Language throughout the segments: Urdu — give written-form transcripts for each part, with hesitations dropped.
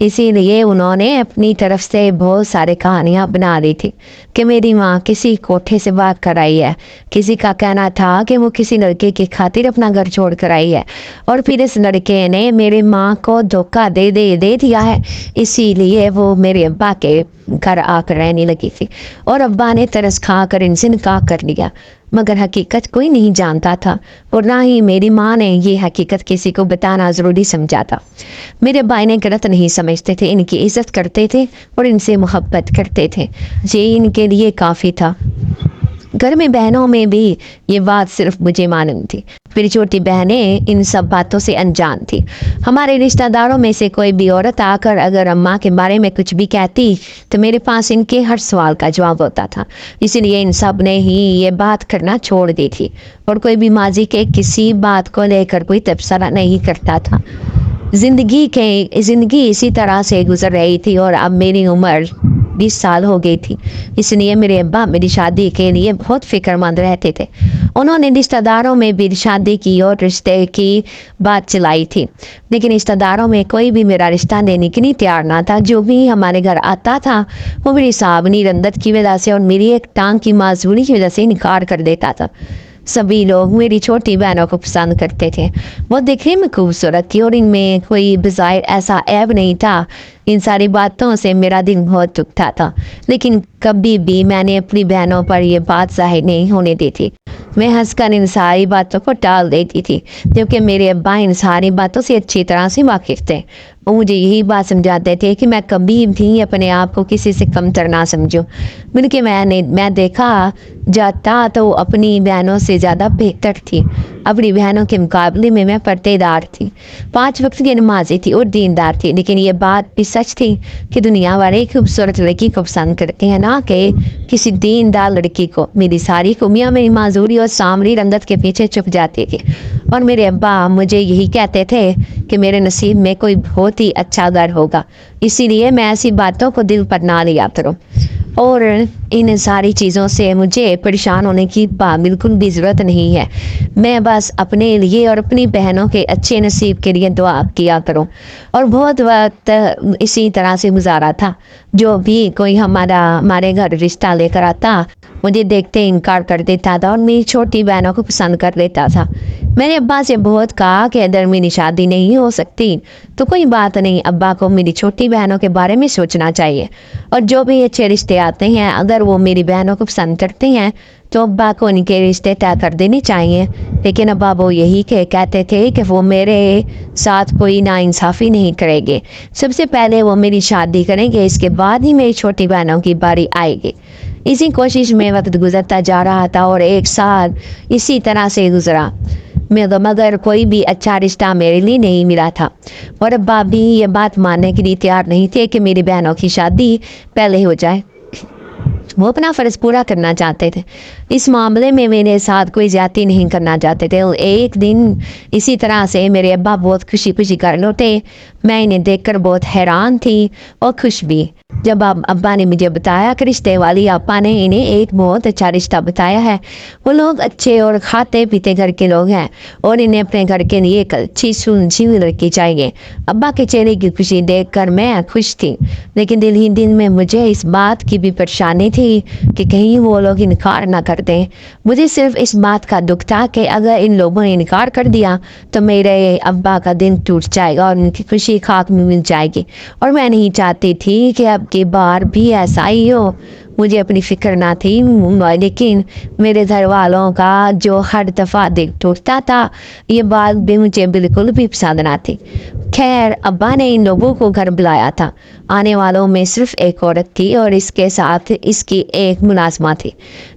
اسی لیے انہوں نے اپنی طرف سے بہت سارے کہانیاں بنا لی تھی کہ میری ماں کسی کوٹھے سے بات کر آئی ہے، کسی کا کہنا تھا کہ وہ کسی لڑکے کی خاطر اپنا گھر چھوڑ کر آئی ہے، اور پھر اس لڑکے نے میری ماں کو دھوکہ دے دیا ہے، اسی لیے وہ میرے ابا کے گھر آ کر رہنے لگی تھی، اور ابا نے ترس کھا کر ان سے نکاح کر لیا، مگر حقیقت کوئی نہیں جانتا تھا، اور نہ ہی میری ماں نے یہ حقیقت کسی کو بتانا ضروری سمجھا تھا۔ میرے ابا انہیں غلط نہیں سمجھتے تھے، ان کی عزت کرتے تھے اور ان سے محبت کرتے تھے، یہ ان کے لیے کافی تھا۔ گھر میں بہنوں میں بھی یہ بات صرف مجھے معلوم تھی، میری چھوٹی بہنیں ان سب باتوں سے انجان تھی۔ ہمارے رشتہ داروں میں سے کوئی بھی عورت آ کر اگر اماں کے بارے میں کچھ بھی کہتی تو میرے پاس ان کے ہر سوال کا جواب ہوتا تھا، اس لیے ان سب نے ہی یہ بات کرنا چھوڑ دی تھی، اور کوئی بھی ماضی کے کسی بات کو لے کر کوئی تبصرہ نہیں کرتا تھا۔ زندگی اسی طرح سے گزر رہی تھی، اور اب میری عمر 20 سال ہو گئی تھی، اس لیے میرے ابا میری شادی کے لیے بہت فکر مند رہتے تھے۔ انہوں نے رشتہ داروں میں بھی شادی کی اور رشتے کی بات چلائی تھی، لیکن رشتہ داروں میں کوئی بھی میرا رشتہ لینے کے لیے تیار نہ تھا۔ جو بھی ہمارے گھر آتا تھا وہ میری صابنی رندت کی وجہ سے اور میری ایک ٹانگ کی معذوری کی وجہ سے انکار کر دیتا تھا۔ سبھی لوگ میری چھوٹی بہنوں کو پسند کرتے تھے، وہ دیکھنے میں خوبصورت تھی اور ان میں کوئی بظاہر ایسا عیب نہیں تھا۔ ان ساری باتوں سے میرا دل بہت دکھتا تھا، لیکن کبھی بھی میں نے اپنی بہنوں پر یہ بات ظاہر نہیں ہونے دی تھی۔ میں ہنس کر ان ساری باتوں کو ٹال دیتی تھی، کیونکہ میرے ابا ان ساری باتوں سے اچھی طرح سے واقف تھے۔ وہ مجھے یہی بات سمجھاتے تھے کہ میں کبھی بھی اپنے آپ کو کسی سے کمتر نہ سمجھوں، بلکہ میں دیکھا جاتا تو اپنی بہنوں سے زیادہ بہتر تھی۔ اپنی بہنوں کے مقابلے میں پردے دار تھی، 5 وقت کی نمازی تھی اور دیندار تھی، لیکن یہ بات بھی سچ تھی کہ دنیا والے خوبصورت لڑکی کو پسند کرتے ہیں، نہ کہ کسی دیندار لڑکی کو۔ میری ساری خوبیاں میری معذوری اور سامری رندت کے پیچھے چھپ جاتی تھی، اور میرے ابا مجھے یہی کہتے تھے کہ میرے نصیب میں کوئی بہت ہی اچھا گھر ہوگا، اسی لیے میں ایسی باتوں کو دل پر نہ لیا کروں، اور ان ساری چیزوں سے مجھے پریشان ہونے کی بالکل بھی ضرورت نہیں ہے۔ میں بس اپنے لیے اور اپنی بہنوں کے اچھے نصیب کے لیے دعا کیا کروں۔ اور بہت وقت اسی طرح سے گزارا تھا۔ جو بھی کوئی ہمارے گھر رشتہ لے کر آتا مجھے دیکھتے انکار کر دیتا تھا اور میری چھوٹی بہنوں کو پسند کر لیتا تھا۔ میں نے ابا سے بہت کہا کہ اگر میری شادی نہیں ہو سکتی تو کوئی بات نہیں، ابا کو میری چھوٹی بہنوں کے بارے میں سوچنا چاہیے، اور جو بھی اچھے رشتے آتے ہیں اگر وہ میری بہنوں کو پسند کرتے ہیں تو ابا کو ان کے رشتے طے کر دینے چاہیے۔ لیکن ابا وہ یہی کہتے تھے کہ وہ میرے ساتھ کوئی ناانصافی نہیں کریں گے، سب سے پہلے وہ میری شادی کریں گے، اس کے بعد ہی میری چھوٹی بہنوں کی باری آئے گی۔ اسی کوشش میں وقت گزرتا جا رہا تھا اور 1 سال اسی طرح سے گزرا، مگر کوئی بھی اچھا رشتہ میرے لیے نہیں ملا تھا، اور ابا بھی یہ بات ماننے کے لیے تیار نہیں تھے کہ میری بہنوں کی شادی پہلے ہو جائے۔ وہ اپنا فرض پورا کرنا چاہتے تھے، اس معاملے میں میرے ساتھ کوئی زیادتی نہیں کرنا چاہتے تھے۔ ایک دن اسی طرح سے میرے ابا بہت خوشی کر لوٹے، میں انہیں دیکھ کر بہت حیران تھی اور خوش بھی۔ جب ابا نے مجھے بتایا کہ رشتے والی آپا نے انہیں ایک بہت اچھا رشتہ بتایا ہے، وہ لوگ اچھے اور کھاتے پیتے گھر کے لوگ ہیں اور انہیں اپنے گھر کے لیے ایک اچھی سلجھی ہوئی لڑکی چاہیے۔ ابا کے چہرے کی خوشی دیکھ کر میں خوش تھی، لیکن دل ہی دل میں مجھے اس بات کی بھی پریشانی تھی کہ کہیں وہ لوگ انکار نہ کر دیں۔ مجھے صرف اس بات کا دکھ تھا کہ اگر ان لوگوں نے انکار کر دیا تو میرے ابا کا دل ٹوٹ جائے گا اور ان کی خوشی خاک میں مل جائے گی، اور میں نہیں چاہتی تھی کہ اب کی بار بھی ایسا ہی ہو۔ مجھے اپنی فکر نہ تھی، لیکن میرے گھر والوں کا جو ہر دفعہ دل ٹوٹتا تھا یہ بات بھی مجھے بالکل بھی پسند نہ تھی۔ خیر، ابا نے ان لوگوں کو گھر بلایا تھا۔ آنے والوں میں صرف ایک عورت تھی اور اس کے ساتھ اس کی ایک ملازمہ تھی۔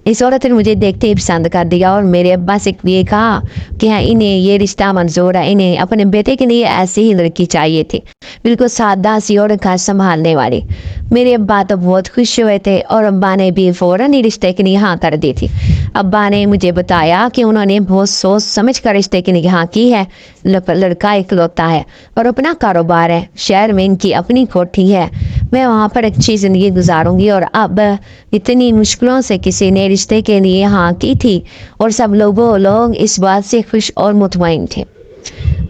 اس عورت نے مجھے دیکھتے ہی پسند کر دیا اور میرے ابا سے یہ کہا کہ انہیں یہ رشتہ منظور ہے، انہیں اپنے بیٹے کے لیے ایسی ہی لڑکی چاہیے تھی، بالکل سادہ سی اور گھر سنبھالنے والی۔ میرے ابا تو بہت خوش ہوئے تھے اور ابا نے بھی فوراً ہی رشتے کے لیے ہاں کر دی تھی۔ ابا نے مجھے بتایا کہ انہوں نے بہت سوچ سمجھ کر رشتے کے لیے ہاں کی ہے۔ لڑکا اکلوتا ہے اور اپنا کاروبار ہے، شہر میں ان کی اپنی کوٹھی ہے، میں وہاں پر اچھی زندگی گزاروں گی۔ اور اب اتنی مشکلوں سے کسی نے رشتے کے لیے ہاں کی تھی اور سب لوگ اس بات سے خوش اور مطمئن تھے۔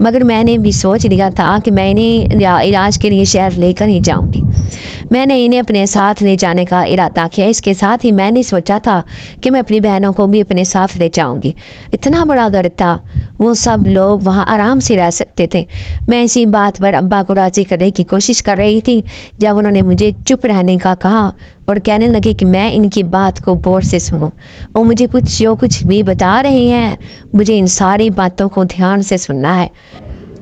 مگر میں نے بھی سوچ لیا تھا کہ میں انہیں علاج کے لیے شہر لے کر ہی جاؤں گی۔ میں نے انہیں اپنے ساتھ لے جانے کا ارادہ کیا۔ اس کے ساتھ ہی میں نے سوچا تھا کہ میں اپنی بہنوں کو بھی اپنے ساتھ لے جاؤں گی۔ اتنا بڑا گھر تھا، وہ سب لوگ وہاں آرام سے رہ سکتے تھے۔ میں اسی بات پر ابا کو راضی کرنے کی کوشش کر رہی تھی جب انہوں نے مجھے چپ رہنے کا کہا اور کہنے لگے کہ میں ان کی بات کو غور سے سنوں۔ وہ مجھے کچھ بھی بتا رہے ہیں، مجھے ان ساری باتوں کو دھیان سے سننا ہے۔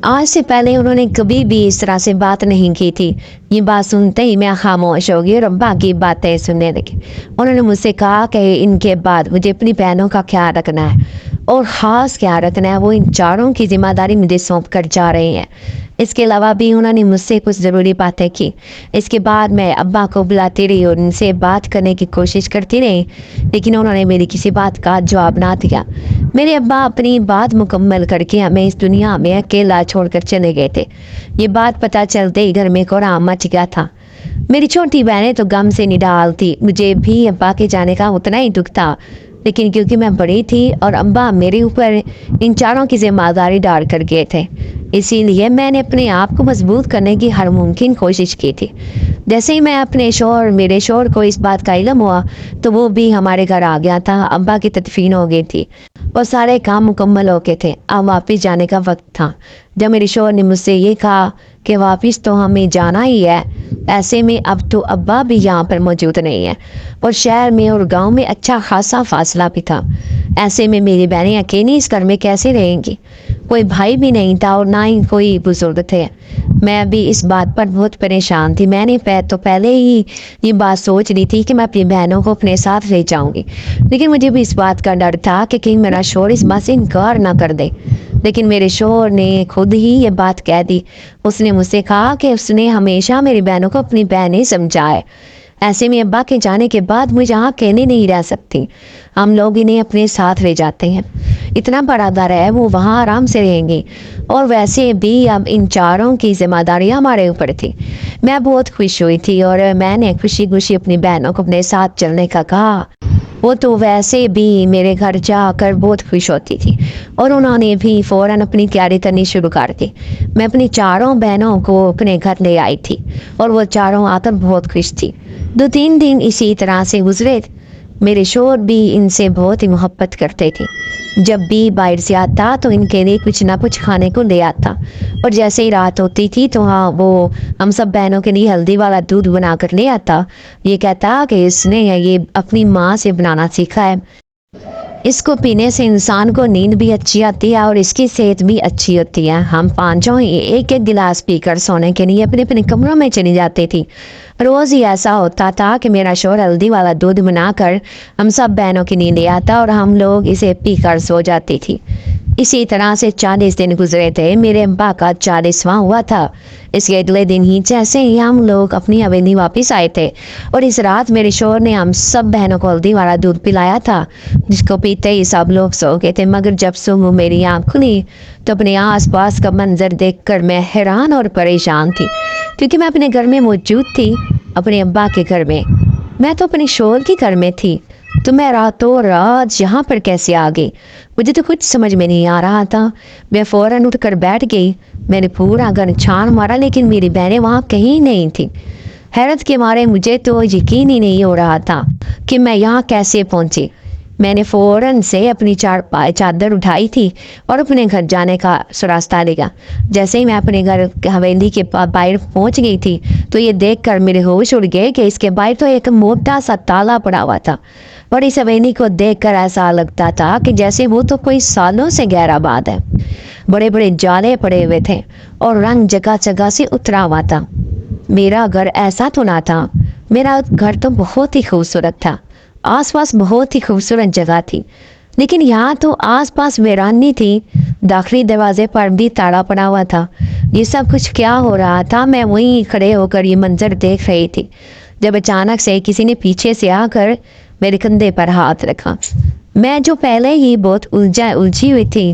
آج سے پہلے انہوں نے کبھی بھی اس طرح سے بات نہیں کی تھی۔ یہ بات سنتے ہی میں خاموش ہو گئی اور ابا کی باتیں سننے لگی۔ انہوں نے مجھ سے کہا کہ ان کے بعد مجھے اپنی بہنوں کا خیال رکھنا ہے اور خاص خیال رکھنا ہے۔ وہ ان چاروں کی ذمہ داری مجھے سونپ کر جا رہے ہیں۔ اس کے علاوہ بھی انہوں نے مجھ سے کچھ ضروری باتیں کی۔ اس کے بعد میں ابا کو بلاتی رہی اور ان سے بات کرنے کی کوشش کرتی رہی، لیکن انہوں نے میری کسی بات کا جواب نہ دیا۔ میرے ابا اپنی بات مکمل کر کے ہمیں اس دنیا میں اکیلا چھوڑ کر چلے گئے تھے۔ یہ بات پتہ چلتے ہی گھر میں کوہرام مچ گیا تھا۔ میری چھوٹی بہنیں تو غم سے نڈال تھی۔ مجھے بھی ابا کے جانے کا اتنا ہی دکھ تھا، لیکن کیونکہ میں بڑی تھی اور ابا میرے اوپر ان چاروں کی ذمہ داری ڈال کر گئے تھے، اسی لیے میں نے اپنے آپ کو مضبوط کرنے کی ہر ممکن کوشش کی تھی۔ جیسے ہی میں میرے شوہر کو اس بات کا علم ہوا تو وہ بھی ہمارے گھر آ گیا تھا۔ ابا کی تدفین ہو گئی تھی اور سارے کام مکمل ہو گئے تھے۔ اب واپس جانے کا وقت تھا۔ جب میرے شوہر نے مجھ سے یہ کہا کہ واپس تو ہمیں جانا ہی ہے، ایسے میں اب تو ابا بھی یہاں پر موجود نہیں ہے اور شہر میں اور گاؤں میں اچھا خاصا فاصلہ بھی تھا۔ ایسے میں میری بہنیں اکیلی اس گھر میں کیسے رہیں گی؟ کوئی بھائی بھی نہیں تھا اور نہ ہی کوئی بزرگ تھے۔ میں بھی اس بات پر بہت پریشان تھی۔ میں نے پہلے ہی یہ بات سوچ لی تھی کہ میں اپنی بہنوں کو اپنے ساتھ لے جاؤں گی، لیکن مجھے بھی اس بات کا ڈر تھا کہ کہیں میرا شوہر اس بات سے انکار نہ کر دے۔ لیکن میرے شوہر نے خود ہی یہ بات کہہ دی۔ اس نے مجھ سے کہا کہ اس نے ہمیشہ میری بہنوں کو اپنی بہنیں سمجھا ہے۔ ایسے میں ابا کے جانے کے بعد مجھے یہاں اکیلے نہیں رہ سکتی۔ ہم لوگ انہیں اپنے ساتھ لے جاتے ہیں۔ اتنا بڑا گھر ہے، وہ وہاں آرام سے رہیں گے اور ویسے بھی اب ان چاروں کی ذمہ داری ہمارے اوپر تھی۔ میں بہت خوش ہوئی تھی اور میں نے خوشی خوشی اپنی بہنوں کو اپنے ساتھ چلنے کا کہا۔ وہ تو ویسے بھی میرے گھر جا کر بہت خوش ہوتی تھی اور انہوں نے بھی فوراً اپنی تیاری کرنی شروع کر دی۔ میں اپنی چاروں بہنوں کو اپنے گھر لے آئی تھی اور وہ چاروں آ کر بہت خوش تھی۔ 2-3 دن اسی طرح سے گزرے۔ میرے شوہر بھی ان سے بہت ہی محبت کرتے تھے۔ جب بھی باہر سے آتا تو ان کے لیے کچھ نہ کچھ کھانے کو لے آتا اور جیسے ہی رات ہوتی تھی تو وہ ہم سب بہنوں کے لیے ہلدی والا دودھ بنا کر لے آتا۔ یہ کہتا کہ اس نے یہ اپنی ماں سے بنانا سیکھا ہے، اس کو پینے سے انسان کو نیند بھی اچھی آتی ہے اور اس کی صحت بھی اچھی ہوتی ہے۔ ہم پانچوں ہی ایک گلاس پی کر سونے کے لیے اپنے اپنے کمروں میں چلی جاتی تھی۔ روز ہی ایسا ہوتا تھا کہ میرا شوہر ہلدی والا دودھ بنا کر ہم سب بہنوں کے لیے لے آتا اور ہم لوگ اسے پی کر سو جاتی تھی۔ اسی طرح سے 40 دن گزرے تھے۔ میرے ابا کا 40واں ہوا تھا۔ اس کے اگلے دن ہی جیسے ہی ہم لوگ اپنی حویلی واپس آئے تھے اور اس رات میرے شوہر نے ہم سب بہنوں کو ہلدی والا دودھ پلایا تھا، جس کو پیتے ہی سب لوگ سو گئے تھے۔ مگر جب صبح میری آنکھ کھلی تو اپنے آس پاس کا منظر دیکھ کر میں حیران اور پریشان تھی، کیونکہ میں اپنے گھر میں موجود تھی، اپنے ابا کے گھر میں۔ میں تو اپنے شوہر کے گھر میں تھی، تو میں راتوں رات یہاں پر کیسے آ گئی؟ مجھے تو کچھ سمجھ میں نہیں آ رہا تھا۔ میں فوراً اٹھ کر بیٹھ گئی۔ میں نے پورا گھر چھان مارا لیکن میری بہنیں وہاں کہیں نہیں تھیں۔ حیرت کے مارے مجھے تو یقین ہی نہیں ہو رہا تھا کہ میں یہاں کیسے پہنچی۔ میں نے فوراً سے اپنی چادر اٹھائی تھی اور اپنے گھر جانے کا راستہ لیا۔ جیسے ہی میں اپنے گھر حویلی کے باہر پہنچ گئی تھی تو یہ دیکھ کر میرے ہوش اڑ گئے کہ اس کے باہر تو ایک موٹا سا تالا پڑا ہوا تھا اور اس حویلی کو دیکھ کر ایسا لگتا تھا کہ جیسے وہ تو کوئی سالوں سے غیر آباد ہے۔ بڑے بڑے جالے پڑے ہوئے تھے اور رنگ جگہ جگہ سے اترا ہوا تھا۔ میرا گھر ایسا تو نہ تھا۔ میرا گھر تو بہت ہی خوبصورت تھا، آس پاس بہت ہی خوبصورت جگہ تھی، لیکن یہاں تو آس پاس ویرانی تھی۔ داخلی دروازے پر بھی تالا پڑا ہوا تھا۔ یہ سب کچھ کیا ہو رہا تھا؟ میں وہیں کھڑے ہو کر یہ منظر دیکھ رہی تھی جب اچانک سے کسی نے پیچھے سے آ کر میرے کندھے پر ہاتھ رکھا۔ میں جو پہلے ہی بہت الجھی ہوئی تھی،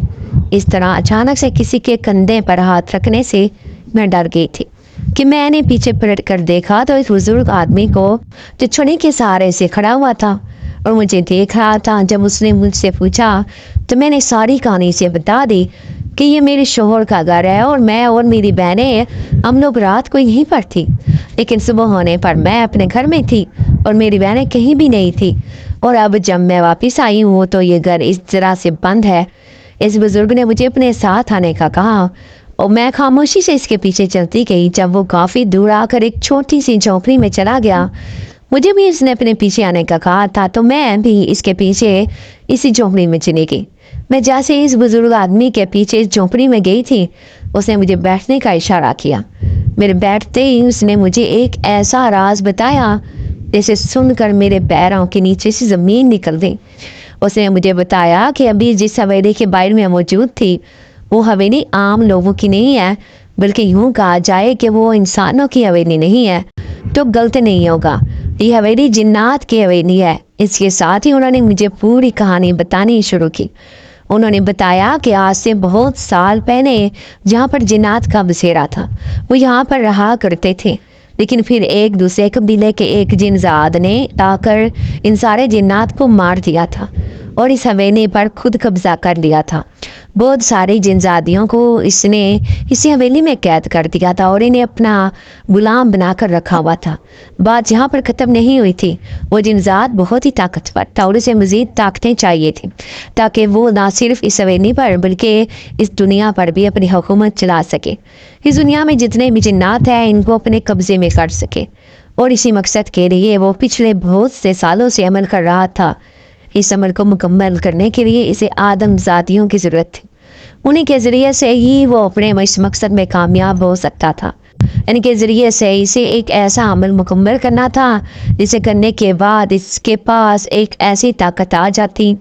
اس طرح اچانک سے کسی کے کندھے پر ہاتھ رکھنے سے میں ڈر گئی تھی کہ میں نے پیچھے پلٹ کر دیکھا تو اس بزرگ آدمی کو جو چھڑی کے سہارے سے کھڑا ہوا تھا اور مجھے دیکھ رہا تھا۔ جب اس نے مجھ سے پوچھا تو میں نے ساری کہانی سے بتا دی کہ یہ میرے شوہر کا گھر ہے اور میں اور میری بہنیں ہم لوگ رات کو یہیں پر تھی، لیکن صبح ہونے پر میں اپنے گھر میں تھی اور میری بہنیں کہیں بھی نہیں تھی، اور اب جب میں واپس آئی ہوں تو یہ گھر اس طرح سے بند ہے۔ اس بزرگ نے مجھے اپنے ساتھ آنے کا کہا اور میں خاموشی سے اس کے پیچھے چلتی گئی۔ جب وہ کافی دور آ کر ایک چھوٹی سی جھونپڑی میں چلا گیا، مجھے بھی اس نے اپنے پیچھے آنے کا کہا تھا تو میں بھی اس کے پیچھے اسی جھونپڑی میں چلی گئی۔ میں جیسے اس بزرگ آدمی کے پیچھے اس جھونپڑی میں گئی تھی، اس نے مجھے بیٹھنے کا اشارہ کیا۔ میرے بیٹھتے ہی اس نے مجھے ایک ایسا راز بتایا جسے سن کر میرے پیروں کے نیچے سے زمین نکل گئی۔ اس نے مجھے بتایا کہ ابھی جس حویلی کے باہر میں موجود تھی وہ حویلی عام لوگوں کی نہیں ہے، بلکہ یوں کہا جائے کہ وہ انسانوں کی حویلی نہیں ہے تو غلط نہیں ہوگا، یہ حویلی جنات کی حویلی ہے۔ اس کے ساتھ ہی انہوں نے مجھے پوری کہانی بتانی شروع کی۔ انہوں نے بتایا کہ آج سے بہت سال پہلے جہاں پر جنات کا بسیرا تھا وہ یہاں پر رہا کرتے تھے، لیکن پھر ایک دوسرے قبیلے کے ایک جنزاد نے آ کر ان سارے جنات کو مار دیا تھا اور اس حویلی پر خود قبضہ کر لیا تھا۔ بہت ساری جنزادیوں کو اس نے اسی حویلی میں قید کر دیا تھا اور انہیں اپنا غلام بنا کر رکھا ہوا تھا۔ بات یہاں پر ختم نہیں ہوئی تھی، وہ جنزاد بہت ہی طاقتور تھا اور اسے مزید طاقتیں چاہیے تھیں تاکہ وہ نہ صرف اس حویلی پر بلکہ اس دنیا پر بھی اپنی حکومت چلا سکے، اس دنیا میں جتنے بھی جنات ہیں ان کو اپنے قبضے میں کر سکے، اور اسی مقصد کے لیے وہ پچھلے بہت سے سالوں سے عمل کر رہا تھا۔ اس عمل کو مکمل کرنے کے لیے اسے آدم ذاتیوں کی ضرورت تھی، انہیں کے ذریعے سے ہی وہ اپنے اس مقصد میں کامیاب ہو سکتا تھا۔ ان کے ذریعے سے اسے ایک ایسا عمل مکمل کرنا تھا جسے کرنے کے بعد اس کے پاس ایک ایسی طاقت آ جاتی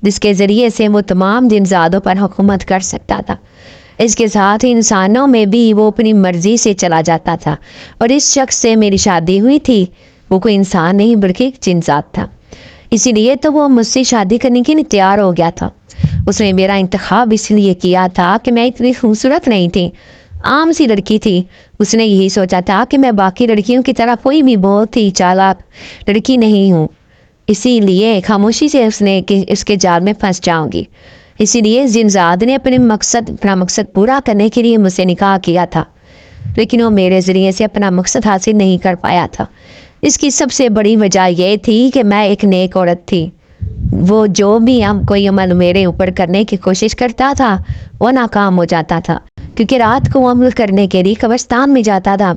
جس کے ذریعے سے وہ تمام جنزادوں پر حکومت کر سکتا تھا۔ اس کے ساتھ ہی انسانوں میں بھی وہ اپنی مرضی سے چلا جاتا تھا، اور اس شخص سے میری شادی ہوئی تھی وہ کوئی انسان نہیں بلکہ ایک جنزاد تھا، اسی لیے تو وہ مجھ سے شادی کرنے کے لیے تیار ہو گیا تھا۔ اس نے میرا انتخاب اس لیے کیا تھا کہ میں اتنی خوبصورت نہیں تھی، عام سی لڑکی تھی۔ اس نے یہی سوچا تھا کہ میں باقی لڑکیوں کی طرح کوئی بھی بہت ہی چالاک لڑکی نہیں ہوں، اسی لیے خاموشی سے اس کے جال میں پھنس جاؤں گی۔ اسی لیے جنزاد نے اپنا مقصد پورا کرنے کے لیے مجھ سے نکاح کیا تھا، لیکن وہ میرے ذریعے سے اپنا مقصد حاصل نہیں کر پایا تھا۔ اس کی سب سے بڑی وجہ یہ تھی کہ میں ایک نیک عورت تھی۔ وہ جو بھی کوئی عمل میرے اوپر کرنے کی کوشش کرتا تھا وہ ناکام ہو جاتا تھا، کیونکہ رات کو عمل کرنے کے لیے قبرستان میں جاتا تھا،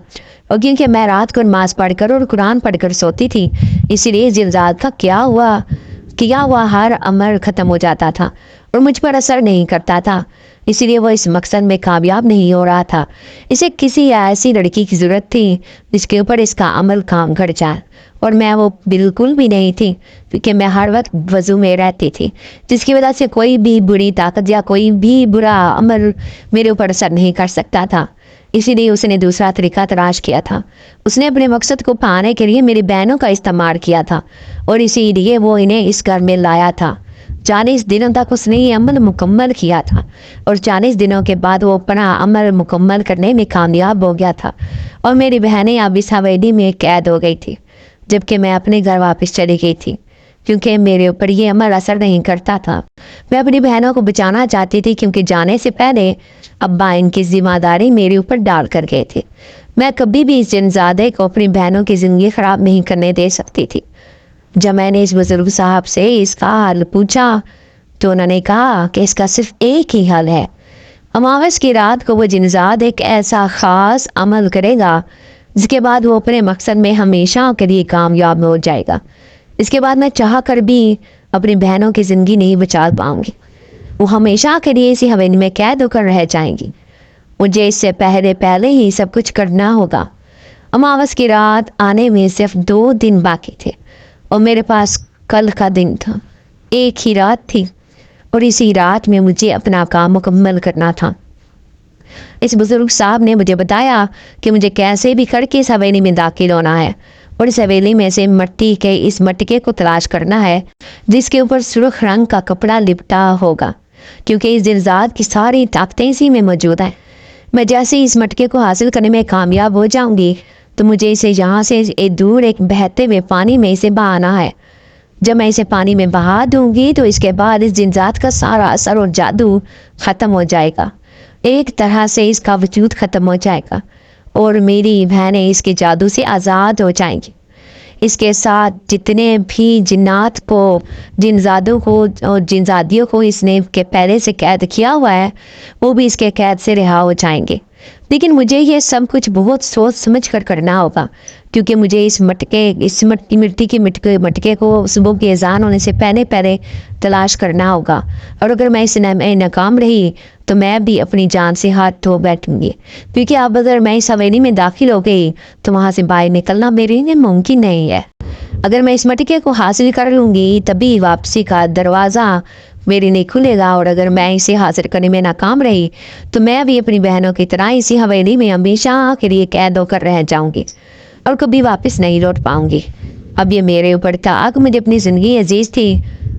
اور کیونکہ میں رات کو نماز پڑھ کر اور قرآن پڑھ کر سوتی تھی، اسی لیے جنزاد کا کیا ہوا ہر عمل ختم ہو جاتا تھا اور مجھ پر اثر نہیں کرتا تھا، اسی لیے وہ اس مقصد میں کامیاب نہیں ہو رہا تھا۔ اسے کسی ایسی لڑکی کی ضرورت تھی جس کے اوپر اس کا عمل کام کر جائے، اور میں وہ بالکل بھی نہیں تھی، کیونکہ میں ہر وقت وضو میں رہتی تھی، جس کی وجہ سے کوئی بھی بری طاقت یا کوئی بھی برا عمل میرے اوپر اثر نہیں کر سکتا تھا۔ اسی لیے اس نے دوسرا طریقہ تلاش کیا تھا۔ اس نے اپنے مقصد کو پانے کے لیے میری بہنوں کا استعمال کیا تھا، اور اسی لیے وہ انہیں اس گھر میں لایا تھا۔ 40 دنوں تک اس نے یہ عمل مکمل کیا تھا، اور 40 دنوں کے بعد وہ اپنا عمل مکمل کرنے میں کامیاب ہو گیا تھا، اور میری بہنیں اب اس حویلی میں قید ہو گئی تھی، جبکہ میں اپنے گھر واپس چلی گئی تھی، کیونکہ میرے اوپر یہ عمل اثر نہیں کرتا تھا۔ میں اپنی بہنوں کو بچانا چاہتی تھی، کیونکہ جانے سے پہلے ابا ان کی ذمہ داری میرے اوپر ڈال کر گئے تھے۔ میں کبھی بھی اس جنزادے کو اپنی بہنوں کی زندگی خراب نہیں کرنے دے سکتی تھی۔ جب میں نے اس بزرگ صاحب سے اس کا حل پوچھا تو انہوں نے کہا کہ اس کا صرف ایک ہی حل ہے۔ اماوس کی رات کو وہ جنزاد ایک ایسا خاص عمل کرے گا جس کے بعد وہ اپنے مقصد میں ہمیشہ کے لیے کامیاب ہو جائے گا۔ اس کے بعد میں چاہ کر بھی اپنی بہنوں کی زندگی نہیں بچا پاؤں گی، وہ ہمیشہ کے لیے اسی حویلی میں قید ہو کر رہ جائیں گی۔ مجھے اس سے پہلے ہی سب کچھ کرنا ہوگا۔ اماوس کی رات آنے میں صرف 2 دن باقی تھے، اور میرے پاس کل کا دن تھا، ایک ہی رات تھی، اور اسی رات میں مجھے اپنا کام مکمل کرنا تھا۔ اس بزرگ صاحب نے مجھے بتایا کہ مجھے کیسے بھی کر کے اس حویلی میں داخل ہونا ہے، اور اس حویلی میں سے مٹی کے اس مٹکے کو تلاش کرنا ہے جس کے اوپر سرخ رنگ کا کپڑا لپٹا ہوگا، کیونکہ اس جنزاد کی ساری طاقتیں اسی میں موجود ہیں۔ میں جیسے اس مٹکے کو حاصل کرنے میں کامیاب ہو جاؤں گی تو مجھے اسے یہاں سے دور ایک بہتے ہوئے پانی میں اسے بہانا ہے۔ جب میں اسے پانی میں بہا دوں گی تو اس کے بعد اس جنزاد کا سارا اثر اور جادو ختم ہو جائے گا، ایک طرح سے اس کا وجود ختم ہو جائے گا اور میری بہنیں اس کے جادو سے آزاد ہو جائیں گی۔ اس کے ساتھ جتنے بھی جنات کو، جنزادوں کو اور جنزادیوں کو اس نے کے پہلے سے قید کیا ہوا ہے، وہ بھی اس کے قید سے رہا ہو جائیں گے۔ لیکن مجھے یہ سب کچھ بہت سوچ سمجھ کر کرنا ہوگا، کیونکہ مجھے اس مٹی کے مٹکے کو صبح کی اذان ہونے سے پہلے تلاش کرنا ہوگا، اور اگر میں اس میں ناکام رہی تو میں بھی اپنی جان سے ہاتھ دھو بیٹھوں گی، کیونکہ اب اگر میں اس حویلی میں داخل ہو گئی تو وہاں سے باہر نکلنا میرے لیے ممکن نہیں ہے۔ اگر میں اس مٹکے کو حاصل کر لوں گی تبھی واپسی کا دروازہ میرے لیے کھلے گا، اور اگر میں اسے حاصل کرنے میں ناکام رہی تو میں بھی اپنی بہنوں کی طرح اسی حویلی میں ہمیشہ کے لیے قید ہو کر رہ جاؤں گی اور کبھی واپس نہیں لوٹ پاؤں گی۔ اب یہ میرے اوپر تھا کہ مجھے اپنی زندگی عزیز تھی،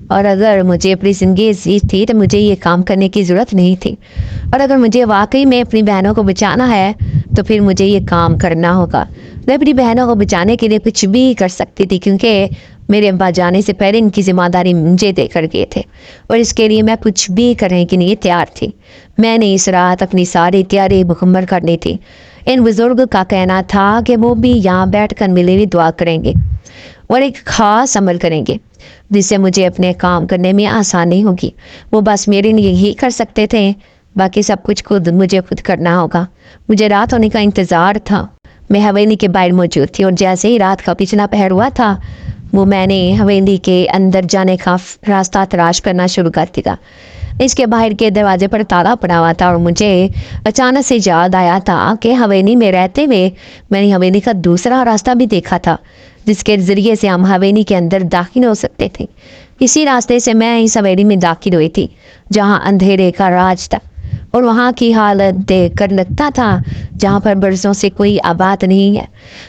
اور اگر مجھے اپنی زندگی عزیز تھی تو مجھے یہ کام کرنے کی ضرورت نہیں تھی، اور اگر مجھے واقعی میں اپنی بہنوں کو بچانا ہے تو پھر مجھے یہ کام کرنا ہوگا۔ میں اپنی بہنوں کو بچانے کے لیے کچھ بھی کر سکتی تھی، کیونکہ میرے ابا جانے سے پہلے ان کی ذمہ داری مجھے دے کر گئے تھے، اور اس کے لیے میں کچھ بھی کرنے کے لیے تیار تھی۔ میں نے اس رات اپنی ساری تیاری مکمل کرنی تھی۔ ان بزرگ کا کہنا تھا کہ وہ بھی یہاں بیٹھ کر میرے لیے دعا کریں گے اور ایک خاص عمل کریں گے جس سے مجھے اپنے کام کرنے میں آسانی ہوگی۔ وہ بس میرے لیے یہی کر سکتے تھے، باقی سب کچھ مجھے خود کرنا ہوگا۔ مجھے رات ہونے کا انتظار تھا۔ میں حویلی کے باہر موجود تھی، اور جیسے ہی رات کا پچھلا پہر ہوا تھا میں نے حویلی کے اندر جانے کا راستہ تلاش کرنا شروع کر دیا۔ اس کے باہر کے دروازے پر تالا پڑا ہوا تھا، اور مجھے اچانک سے یاد آیا تھا کہ حویلی میں رہتے ہوئے میں نے حویلی کا دوسرا راستہ بھی دیکھا تھا جس کے ذریعے سے ہم حویلی کے اندر داخل ہو سکتے تھے۔ اسی راستے سے میں اس حویلی میں داخل ہوئی تھی جہاں اندھیرے کا راج تھا، اور وہاں کی حالت دیکھ کر لگتا تھا جہاں پر برسوں سے کوئی آباد نہیں ہے۔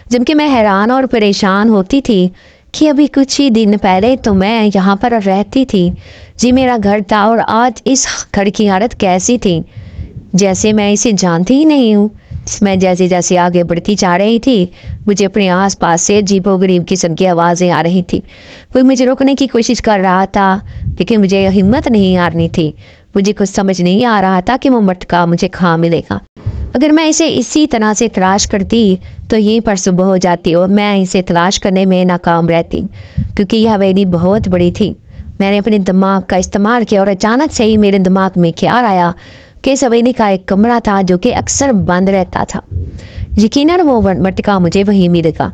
جبکہ میں حیران اور پریشان ہوتی تھی کہ ابھی کچھ ہی دن پہلے تو میں یہاں پر رہتی تھی، جی میرا گھر تھا، اور آج اس گھر کی حالت کیسی تھی جیسے میں اسے جانتی ہی نہیں ہوں۔ میں جیسے جیسے آگے بڑھتی جا رہی تھی مجھے اپنے آس پاس سے عجیب و غریب قسم کی آوازیں آ رہی تھی۔ کوئی مجھے روکنے کی کوشش کر رہا تھا لیکن مجھے ہمت نہیں ہارنی تھی۔ مجھے کچھ سمجھ نہیں آ رہا تھا کہ وہ مٹکا مجھے کہاں ملے گا۔ اگر میں اسے اسی طرح سے تلاش کرتی تو یہیں پر صبح ہو جاتی اور میں اسے تلاش کرنے میں ناکام رہتی، کیونکہ یہ حویلی بہت بڑی تھی۔ میں نے اپنے دماغ کا استعمال کیا، اور اچانک سے ہی میرے دماغ میں خیال آیا کہ اس حویلی کا ایک کمرہ تھا جو کہ اکثر بند رہتا تھا۔ یقیناً وہ مٹکا مجھے وہیں ملے گا،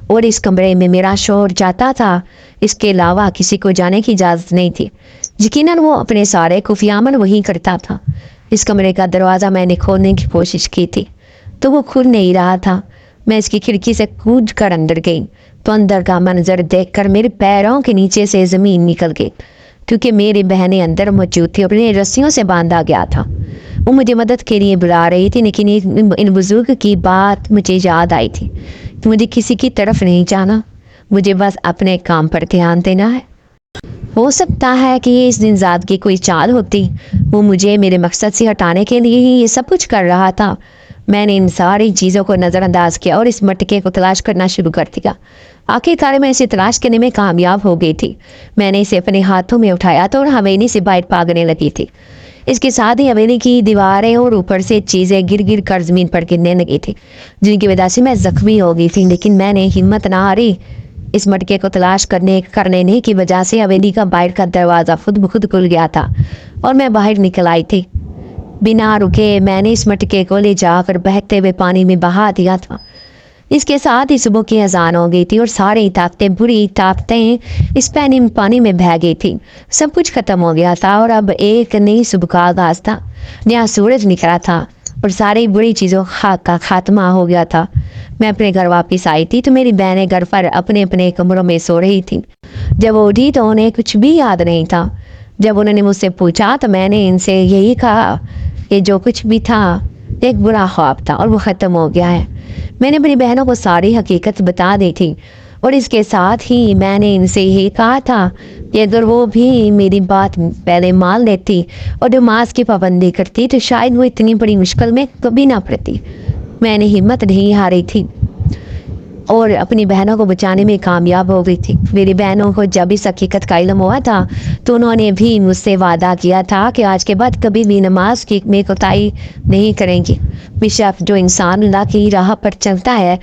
اور اس کمرے میں میرا شوہر جاتا تھا، اس کے علاوہ کسی کو جانے کی اجازت نہیں تھی۔ یقیناً وہ اپنے سارے خفیہ عمل وہیں کرتا تھا۔ اس کمرے کا دروازہ میں نے کھولنے کی کوشش کی تھی تو وہ کھل نہیں رہا تھا۔ میں اس کی کھڑکی سے کود کر اندر گئی تو اندر کا منظر دیکھ کر میرے پیروں کے نیچے سے زمین نکل گئی، کیونکہ میری بہنیں اندر موجود تھی اور انہیں رسیوں سے باندھا گیا تھا۔ وہ مجھے مدد کے لیے بلا رہی تھی، لیکن ان بزرگ کی بات مجھے یاد آئی تھی کہ مجھے کسی کی طرف نہیں جانا، مجھے بس اپنے کام پر دھیان دینا ہے۔ ہو سکتا ہے کہ یہ اس دن ذات کی کوئی چال ہوتی، وہ مجھے میرے مقصد سے ہٹانے کے لیے ہی یہ سب کچھ کر رہا تھا۔ میں نے ان ساری چیزوں کو نظر انداز کیا اور اس مٹکے کو تلاش کرنا شروع کر دیا۔ آخرکار میں اسے تلاش کرنے میں کامیاب ہو گئی تھی۔ میں نے اسے اپنے ہاتھوں میں اٹھایا تھا اور حویلی سے باہر بھاگنے لگی تھی۔ اس کے ساتھ ہی حویلی کی دیواریں اور اوپر سے چیزیں گر گر کر زمین پر گرنے لگی تھی، جن کی وجہ سے میں زخمی ہو گئی تھی، لیکن میں نے ہمت نہ ہاری۔ اس مٹکے کو تلاش کرنے کی وجہ سے حویلی کا باہر کا دروازہ خود بخود کھل گیا تھا اور میں باہر نکل آئی تھی۔ بنا رکے میں نے اس مٹکے کو لے جا کر بہتے ہوئے پانی میں بہا دیا تھا۔ اس کے ساتھ ہی صبح کی اذان ہو گئی تھی اور ساری بری طاقتیں اس پانی میں بہہ گئی تھی۔ سب کچھ ختم ہو گیا تھا اور اب ایک نئی صبح کا آغاز تھا۔ نیا سورج نکلا تھا اور ساری بری چیزوں کا خاتمہ ہو گیا تھا۔ میں اپنے گھر واپس آئی تھی تو میری بہنیں گھر پر اپنے اپنے کمروں میں سو رہی تھیں۔ جب وہ اٹھی تو انہیں کچھ بھی یاد نہیں تھا۔ جب انہوں نے مجھ سے پوچھا تو میں نے ان سے یہی کہا کہ جو کچھ بھی تھا ایک برا خواب تھا اور وہ ختم ہو گیا ہے۔ میں نے اپنی بہنوں کو ساری حقیقت بتا دی تھی اور اس کے ساتھ ہی میں نے ان سے یہی کہا تھا کہ اگر وہ بھی میری بات پہلے مان لیتی اور نماز کی پابندی کرتی تو شاید وہ اتنی بڑی مشکل میں کبھی نہ پڑتی۔ میں نے ہمت نہیں ہاری تھی۔ اور اپنی بہنوں کو بچانے میں کامیاب ہو گئی تھی۔ میری بہنوں کو جب اس حقیقت کا علم ہوا تھا تو انہوں نے بھی مجھ سے وعدہ کیا تھا کہ آج کے بعد کبھی بھی نماز کی میں کوتاہی نہیں کریں گی۔ بے شک جو انسان اللہ کی راہ پر چلتا ہے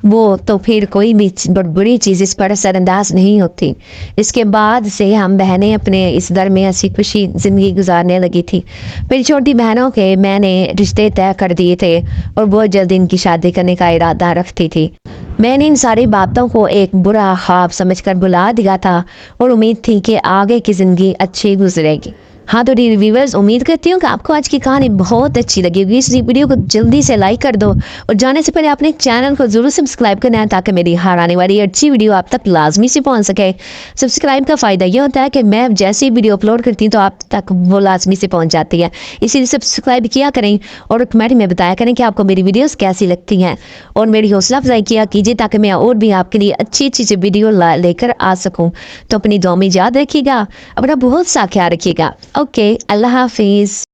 وہ تو پھر کوئی بھی بری چیز اس پر اثر انداز نہیں ہوتی۔ اس کے بعد سے ہم بہنیں اپنے اس در میں ہنسی خوشی زندگی گزارنے لگی تھی۔ میری چھوٹی بہنوں کے میں نے رشتے طے کر دیے تھے اور بہت جلد ان کی شادی کرنے کا ارادہ رکھتی تھی۔ میں نے ان ساری باتوں کو ایک برا خواب سمجھ کر بلا دیا تھا اور امید تھی کہ آگے کی زندگی اچھی گزرے گی۔ ہاں تو ڈیئر ویورز، امید کرتی ہوں کہ آپ کو آج کی کہانی بہت اچھی لگی ہوگی۔ اس ویڈیو کو جلدی سے لائک کر دو اور جانے سے پہلے اپنے چینل کو ضرور سبسکرائب کرنا ہے تاکہ میری ہر آنے والی اچھی ویڈیو آپ تک لازمی سے پہنچ سکے۔ سبسکرائب کا فائدہ یہ ہوتا ہے کہ میں جیسی ویڈیو اپلوڈ کرتی ہوں تو آپ تک وہ لازمی سے پہنچ جاتی ہے، اسی لیے سبسکرائب کیا کریں اور کمنٹ میں بتایا کریں کہ آپ کو میری ویڈیوز کیسی لگتی ہیں اور میری حوصلہ افزائی کیا کیجیے تاکہ میں اور بھی آپ کے لیے اچھی اچھی سی ویڈیو لے کر آ سکوں۔ تو اپنی دعا میں یاد رکھیے گا، اپنا بہت سا خیال رکھیے گا۔ اوکے، اللہ حافظ۔